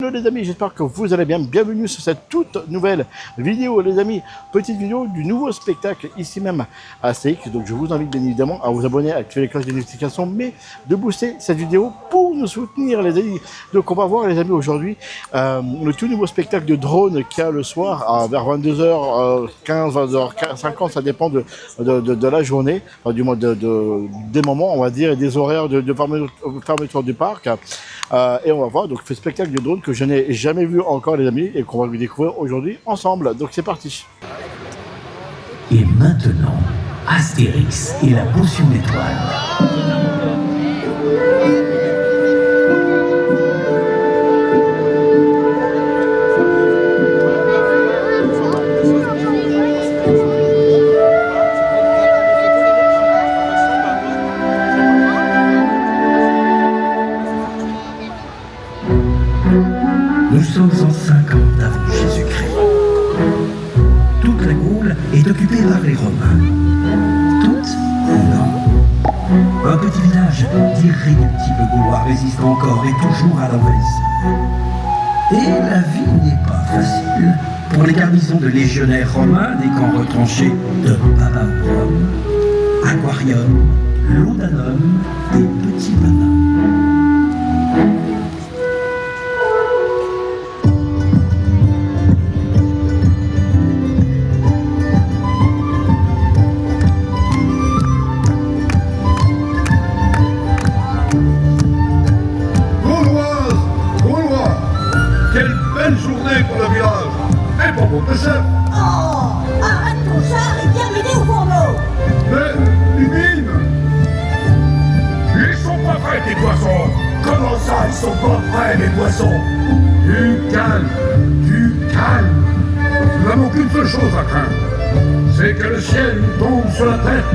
Hello les amis, j'espère que vous allez bien. Bienvenue sur cette toute nouvelle vidéo les amis. Petite vidéo du nouveau spectacle ici même à CX. Donc je vous invite bien évidemment à vous abonner, à activer les cloches de notification, mais de booster cette vidéo pour nous soutenir les amis. Donc on va voir les amis aujourd'hui le tout nouveau spectacle de drone qu'il y a le soir vers 22h15, 22h50, ça dépend de la journée, enfin, du moins des moments on va dire et des horaires de fermeture du parc. Et on va voir donc ce spectacle de drone que je n'ai jamais vu encore les amis et qu'on va découvrir aujourd'hui ensemble. Donc c'est parti. Et maintenant, Astérix et la potion d'étoile. Nous sommes en 50 avant Jésus-Christ. Toute la Gaule est occupée par les Romains. Toute? Non. Un petit village d'irréductibles Gaulois résiste encore et toujours à l'envahisseur. Et la vie n'est pas facile pour les garnisons de légionnaires romains des camps retranchés de Paparum, Aquarium, Laudanum et Petit Manin. Journée pour le village, et pour votre chef. Oh, arrête ton char et viens m'aider au fourneau. Mais, Lumine, ils sont pas prêts tes poissons. comment ça, ils sont pas prêts, mes poissons? Du calme, du calme. Nous n'avons qu'une seule chose à craindre, c'est que le ciel nous tombe sur la tête.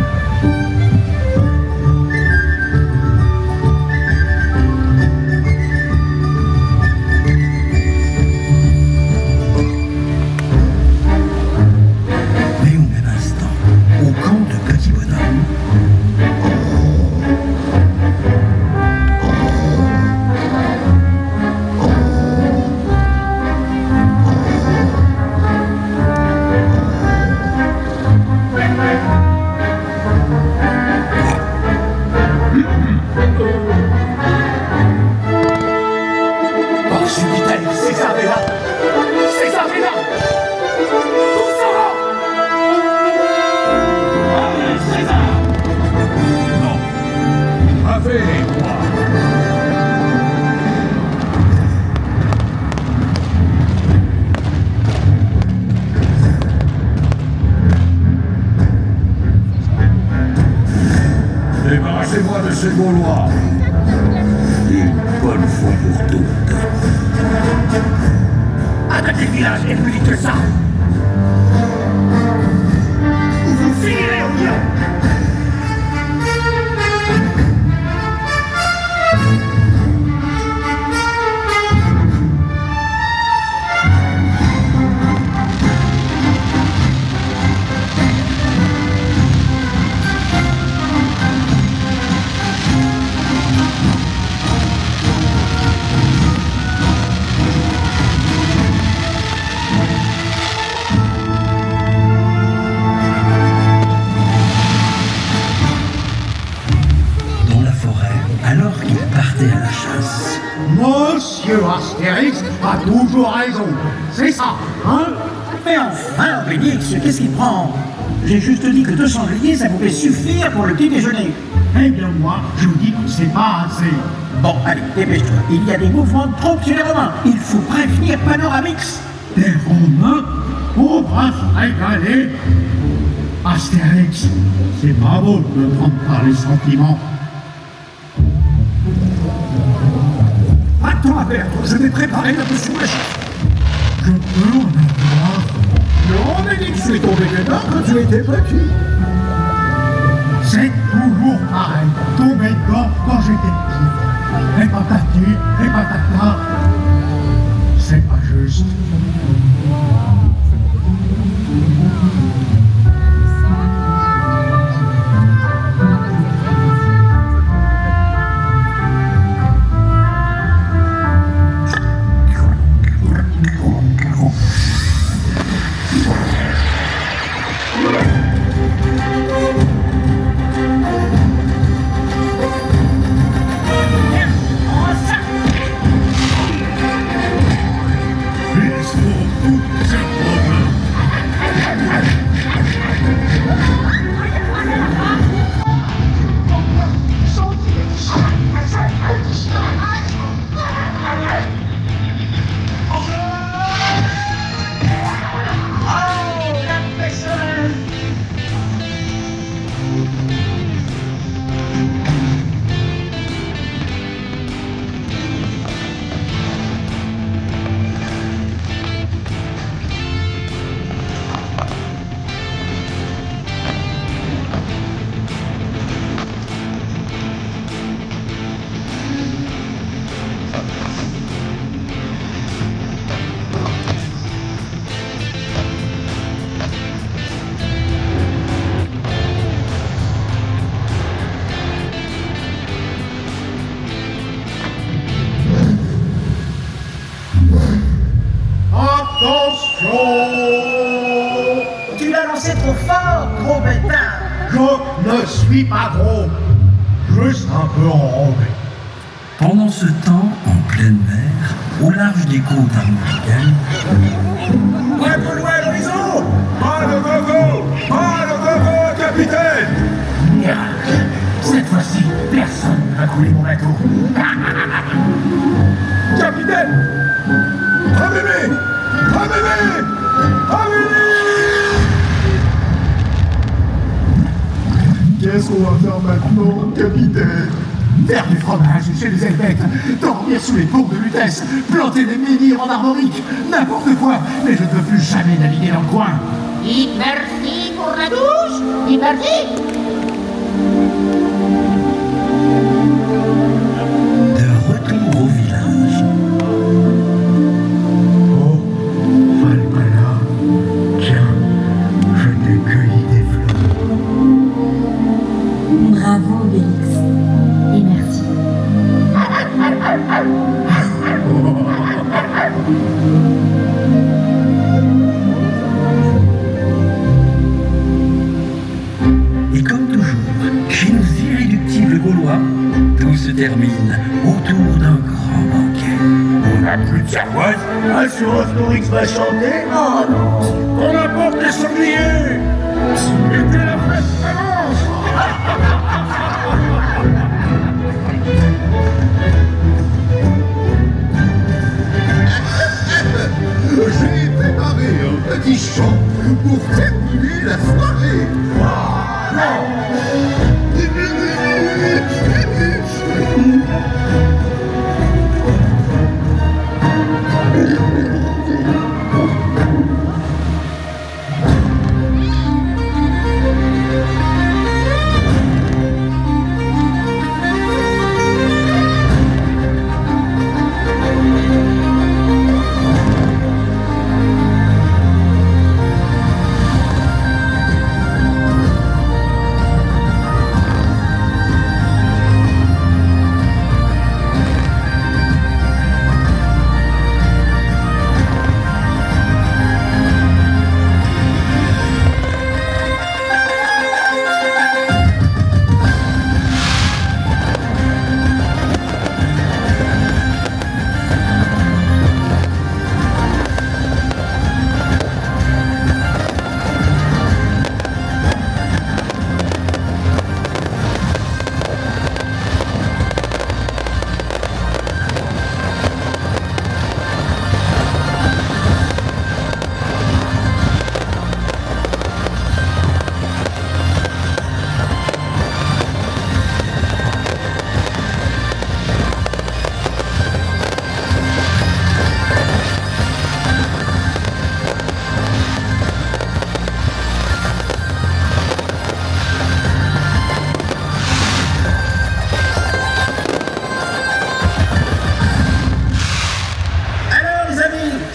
Débarrassez-moi de ces Gaulois. Une bonne fois pour toutes. Attaquez le village et plus vite que ça. Ou vous finirez au lion. Alors qu'il partait à la chasse. Monsieur Astérix a toujours raison. C'est ça, hein? Mais enfin, Obélix, qu'est-ce qui prend? J'ai juste dit que 2 sangliers, ça pouvait suffire pour le petit déjeuner. Eh bien moi, je vous dis que c'est pas assez. Bon, allez, dépêche-toi. Il y a des mouvements de troupes chez les Romains. Il faut prévenir Panoramix. Les Romains? On va se régaler. Astérix, c'est pas beau de me prendre par les sentiments. Pas de temps à perdre, je vais préparer la potion magique. Je peux en avoir? Non, mais je suis tombé dedans quand tu étais petit. C'est toujours pareil. Tomber dedans quand j'étais petit. Et patati, et patata. C'est pas juste. trop fort, gros bêtard. Je ne suis pas gros. Juste un peu enrobé. Pendant ce temps, en pleine mer, au large des côtes américaines, Un peu loin à l'horizon. Pas de gogo. Pas de gogo, capitaine. Miracle. Cette fois-ci, personne ne va couler mon bateau. Capitaine. Un bébé. Un bébé. Un bébé. Qu'est-ce qu'on va faire maintenant, capitaine? Faire du fromage chez les Helvètes, dormir sous les tours de Lutèce, planter des menhirs en armorique, n'importe quoi, mais je ne veux plus jamais naviguer dans le coin. Dites merci pour la douche. Dites merci. de retour au village. Oh, Valpala, tiens, je t'ai cueilli des fleurs. Bravo, Obélix. Et merci. Et comme toujours, chez nos irréductibles Gaulois, tout se termine autour d'un grand banquet. On n'a plus de cervoise. Assurance Norix va chanter. Oh non. On apporte les sangliers. Et que la fête commence. J'ai préparé un petit chant pour terminer la soirée.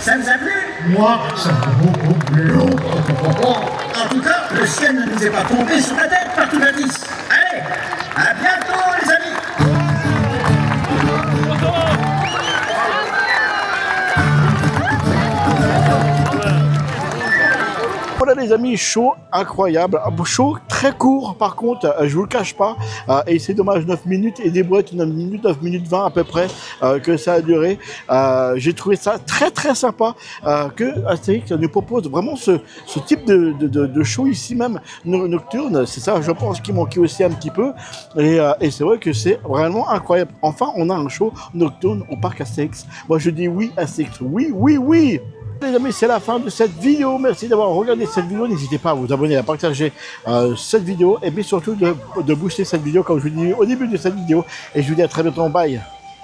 Ça vous a plu? Moi, ça m'a beaucoup plu. En tout cas, le ciel ne nous est pas tombé sur la tête par tout l'indice. Allez, à bientôt les amis. Voilà les amis, show incroyable, show très court par contre, je vous le cache pas, et c'est dommage, 9 minutes et des boîtes, 9 minutes 20 à peu près que ça a duré. J'ai trouvé ça très sympa que Astérix nous propose vraiment ce type de show ici même nocturne. C'est ça je pense qui manquait aussi un petit peu, et c'est vrai que c'est vraiment incroyable. Enfin on a un show nocturne au parc Astérix. Moi je dis oui Astérix, oui. Les amis, c'est la fin de cette vidéo. Merci d'avoir regardé cette vidéo. N'hésitez pas à vous abonner, à partager cette vidéo et puis surtout de booster cette vidéo comme je vous dis au début de cette vidéo. Et je vous dis à très bientôt. Bye.